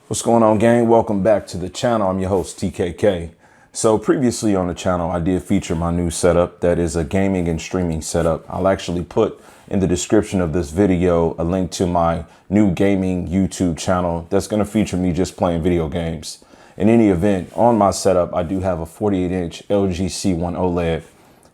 What's going on, gang? Welcome back to the channel. I'm your host, TKK. So previously on the channel, I did feature my new setup that is a gaming and streaming setup. I'll actually put in the description of this video a link to my new gaming YouTube channel that's going to feature me just playing video games. In any event, on my setup, I do have a 48-inch LG C1 OLED.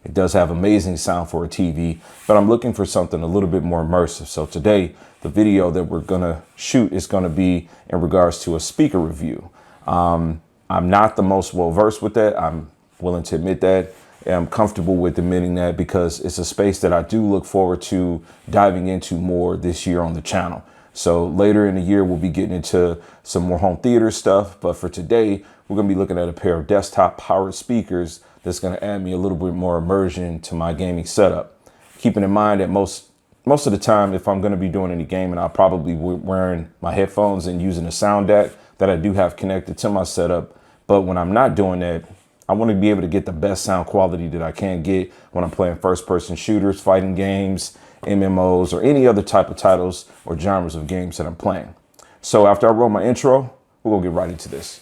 It does have amazing sound for a TV, but I'm looking for something a little bit more immersive. So today, the video that we're gonna shoot is gonna be in regards to a speaker review. I'm not the most well-versed with that. I'm willing to admit that. I'm comfortable with admitting that because it's a space that I do look forward to diving into more this year on the channel. So later in the year, we'll be getting into some more home theater stuff. But for today, we're gonna be looking at a pair of desktop powered speakers that's gonna add me a little bit more immersion to my gaming setup. Keeping in mind that most of the time, if I'm gonna be doing any gaming, I'll probably be wearing my headphones and using a sound deck that I do have connected to my setup. But when I'm not doing that, I wanna be able to get the best sound quality that I can get when I'm playing first person shooters, fighting games, MMOs, or any other type of titles or genres of games that I'm playing. So after I roll my intro, we're gonna get right into this.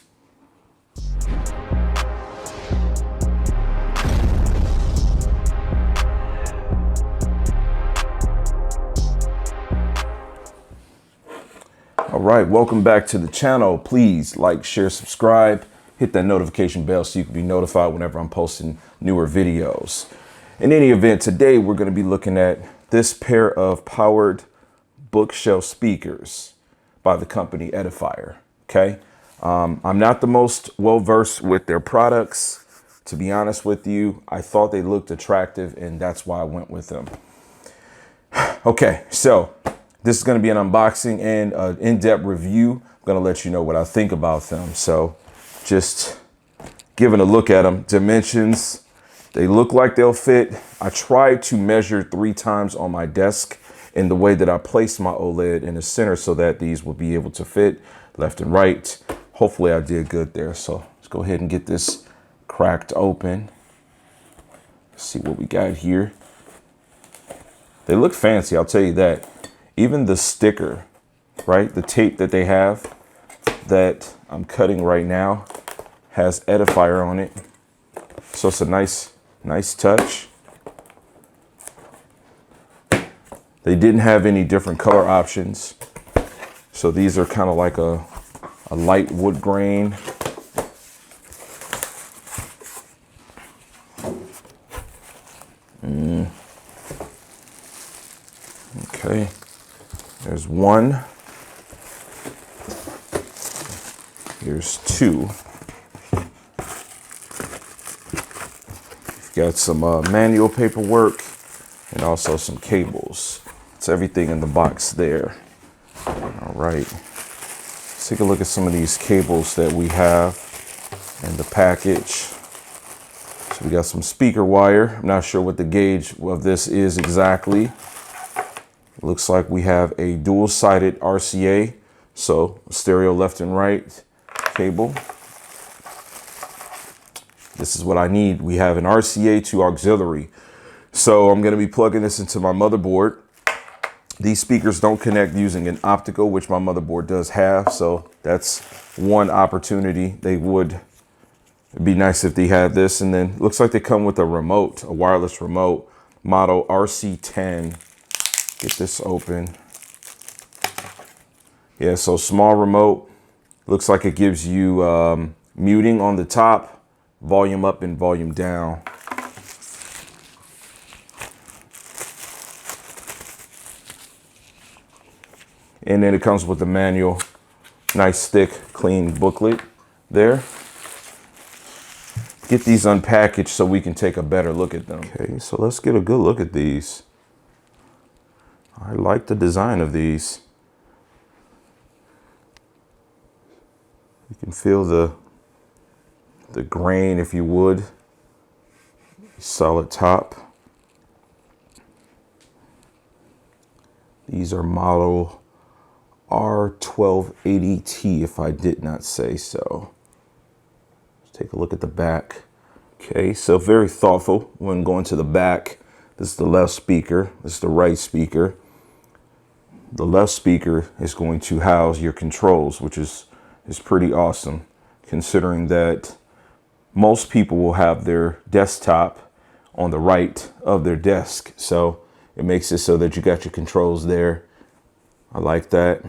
All right, welcome back to the channel. Please like, share, subscribe, hit that notification bell so you can be notified whenever I'm posting newer videos. In any event, today we're going to be looking at this pair of powered bookshelf speakers by the company EDIFIER. Okay, I'm not the most well-versed with their products. To be honest with you, I thought they looked attractive and that's why I went with them. Okay, so this is going to be an unboxing and an in-depth review. I'm going to let you know what I think about them. So just giving a look at them. Dimensions, they look like they'll fit. I tried to measure 3 times on my desk in the way that I placed my OLED in the center so that these will be able to fit left and right. Hopefully I did good there. So let's go ahead and get this cracked open. Let's see what we got here. They look fancy, I'll tell you that. Even the sticker, right? The tape that they have that I'm cutting right now has EDIFIER on it. So it's a nice touch. They didn't have any different color options. So these are kind of like a light wood grain. Okay. There's one. Here's 2. You've got some manual paperwork and also some cables. It's everything in the box there. All right. Let's take a look at some of these cables that we have in the package. So we got some speaker wire. I'm not sure what the gauge of this is exactly. Looks like we have a dual-sided RCA, so stereo left and right cable. This is what I need. We have an RCA to auxiliary. So I'm going to be plugging this into my motherboard. These speakers don't connect using an optical, which my motherboard does have. So that's one opportunity. It'd be nice if they had this. And then looks like they come with a remote, a wireless remote, model RC10. Get this open. Yeah, so small remote. Looks like it gives you muting on the top, volume up and volume down. And then it comes with the manual, nice thick, clean booklet there. Get these unpackaged so we can take a better look at them. Okay, so let's get a good look at these. I like the design of these. You can feel the grain, if you would. Solid top. These are model R1280T, if I did not say so. Let's take a look at the back. Okay, so very thoughtful when going to the back. This is the left speaker. This is the right speaker. The left speaker is going to house your controls, which is is pretty awesome, considering that most people will have their desktop on the right of their desk. So it makes it so that you got your controls there. I like that.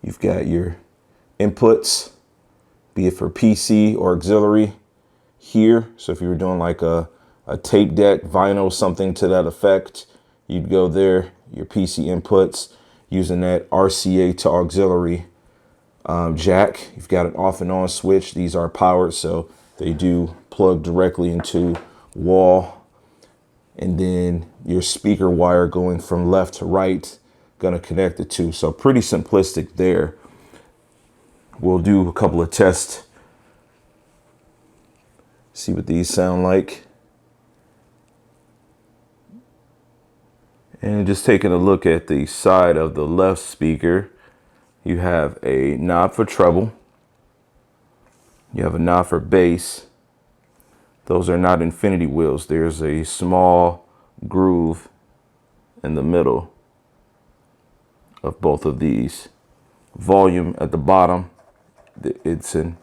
You've got your inputs, be it for PC or auxiliary here. So if you were doing like a tape deck, vinyl, something to that effect, you'd go there, your PC inputs, using that RCA to auxiliary jack. You've got an off and on switch. These are powered, so they do plug directly into wall. And then your speaker wire going from left to right, gonna connect the two. So pretty simplistic there. We'll do a couple of tests, see what these sound like. And just taking a look at the side of the left speaker, you have a knob for treble. You have a knob for bass. Those are not infinity wheels. There's a small groove in the middle of both of these. Volume at the bottom, it's an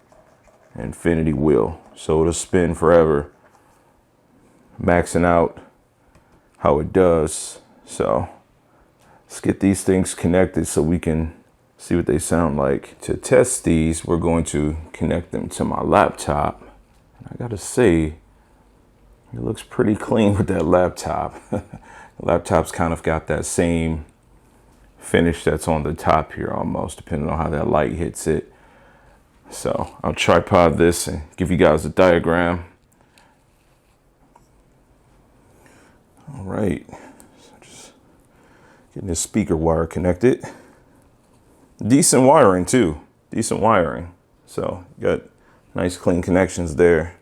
infinity wheel, so it'll spin forever, maxing out how it does. So let's get these things connected so we can see what they sound like. To test these, we're going to connect them to my laptop. I gotta say, it looks pretty clean with that laptop. The laptop's kind of got that same finish that's on the top here almost, depending on how that light hits it. So I'll tripod this and give you guys a diagram. All right, so just getting this speaker wire connected. Decent wiring too, decent wiring. So you got nice clean connections there.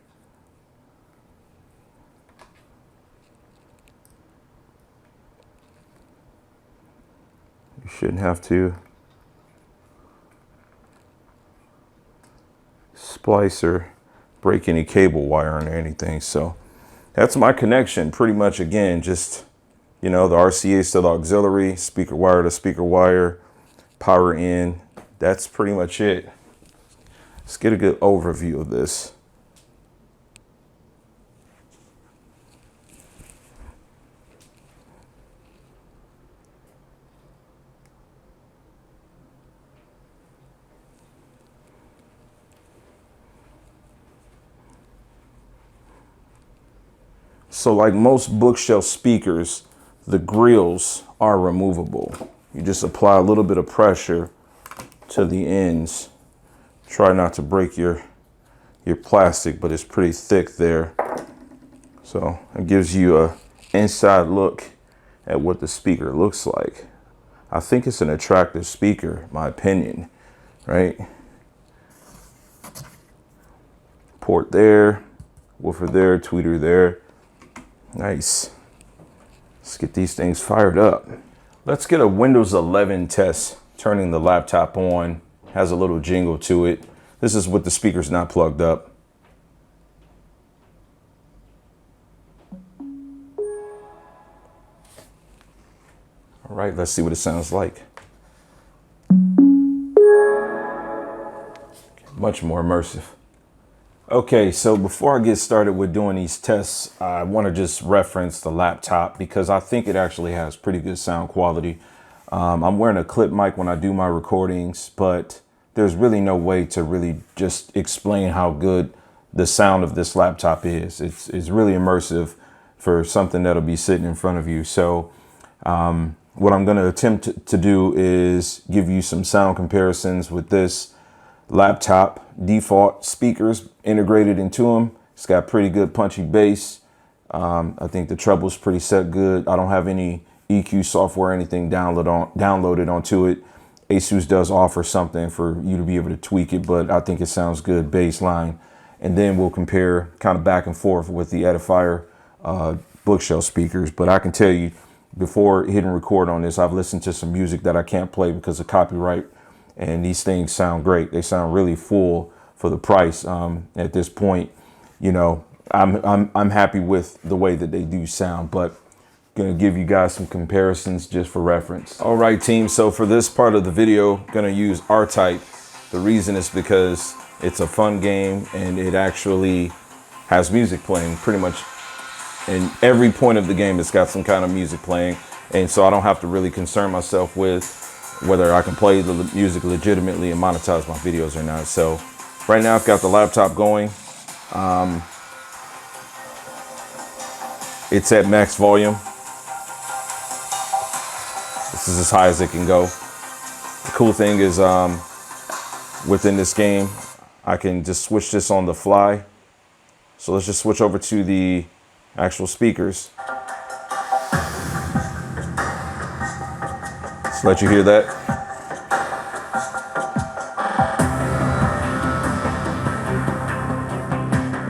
You shouldn't have to splice or break any cable wiring or anything. So that's my connection pretty much. Again, just, you know, the RCA's to the auxiliary, speaker wire to speaker wire, power in. That's pretty much it. Let's get a good overview of this. So like most bookshelf speakers, the grills are removable. You just apply a little bit of pressure to the ends. Try not to break your plastic, but it's pretty thick there. So it gives you a inside look at what the speaker looks like. I think it's an attractive speaker, in my opinion, right? Port there, woofer there, tweeter there. Nice. Let's get these things fired up. Let's get a Windows 11 test, turning the laptop on. Has a little jingle to it. This is with the speakers not plugged up. All right, let's see what it sounds like. Much more immersive. Okay, so before I get started with doing these tests, I want to just reference the laptop because I think it actually has pretty good sound quality. I'm wearing a clip mic when I do my recordings, but there's really no way to really just explain how good the sound of this laptop is. It's really immersive for something that'll be sitting in front of you. So what I'm going to attempt to do is give you some sound comparisons with this laptop. Default speakers integrated into them. It's got pretty good punchy bass. I think the treble's pretty set good. I don't have any EQ software or anything downloaded onto it. Asus does offer something for you to be able to tweak it, but I think it sounds good bass line. And then we'll compare kind of back and forth with the EDIFIER bookshelf speakers. But I can tell you, before hitting record on this, I've listened to some music that I can't play because of copyright. And these things sound great. They sound really full for the price. At this point, you know, I'm happy with the way that they do sound. But Gonna give you guys some comparisons just for reference. All right, team. So for this part of the video, gonna use R-Type. The reason is because it's a fun game and it actually has music playing pretty much in every point of the game. It's got some kind of music playing. And so I don't have to really concern myself with whether I can play the music legitimately and monetize my videos or not. So right now I've got the laptop going. It's at max volume. This is as high as it can go. The cool thing is within this game, I can just switch this on the fly. So let's just switch over to the actual speakers. Let's let you hear that.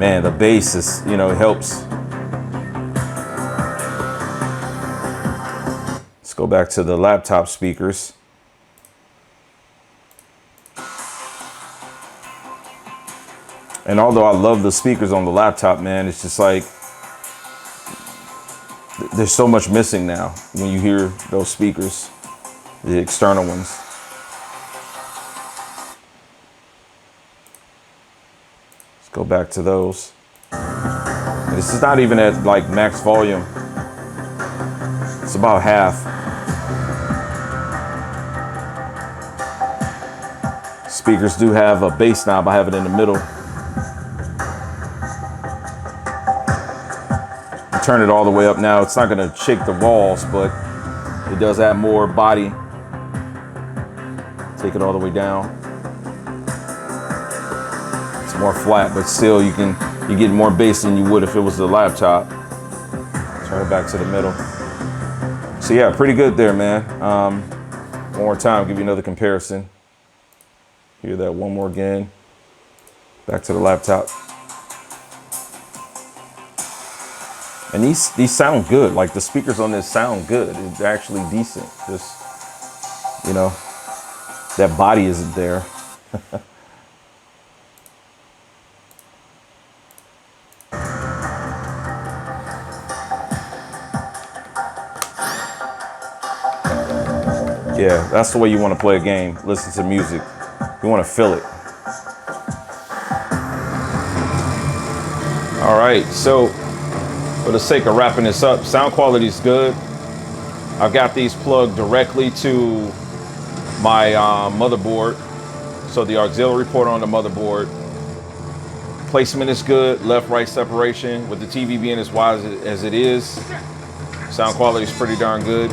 Man, the bass is, you know, it helps. Let's go back to the laptop speakers. And although I love the speakers on the laptop, man, it's just like, there's so much missing now when you hear those speakers, the external ones. Let's go back to those. And this is not even at like max volume. It's about half. Speakers do have a bass knob. I have it in the middle. Turn it all the way up now. It's not going to shake the walls, but it does add more body. Take it all the way down. It's more flat, but still you get more bass than you would if it was the laptop. Turn it back to the middle. So yeah, pretty good there, man. One more time, give you another comparison. Hear that one more again. Back to the laptop. And these sound good. Like the speakers on this sound good. It's actually decent. Just, you know, that body isn't there. Yeah, that's the way you want to play a game. Listen to music. You want to feel it. All right, so for the sake of wrapping this up, sound quality is good. I've got these plugged directly to my motherboard. So the auxiliary port on the motherboard. Placement is good, left-right separation. With the TV being as wide as it is, sound quality is pretty darn good.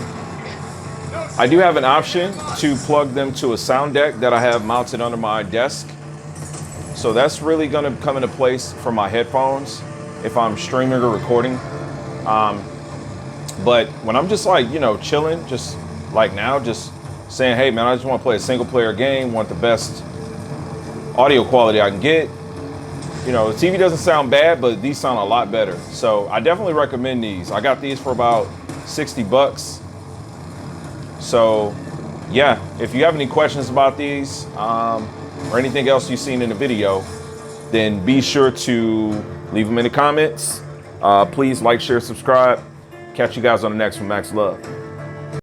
I do have an option to plug them to a sound deck that I have mounted under my desk. So that's really gonna come into place for my headphones if I'm streaming or recording. But when I'm just like, you know, chilling, just like now, just saying, hey man, I just wanna play a single player game, want the best audio quality I can get. You know, the TV doesn't sound bad, but these sound a lot better. So I definitely recommend these. I got these for about 60 bucks. So yeah, if you have any questions about these or anything else you've seen in the video, then be sure to leave them in the comments. Please like, share, subscribe. Catch you guys on the next one. Max love.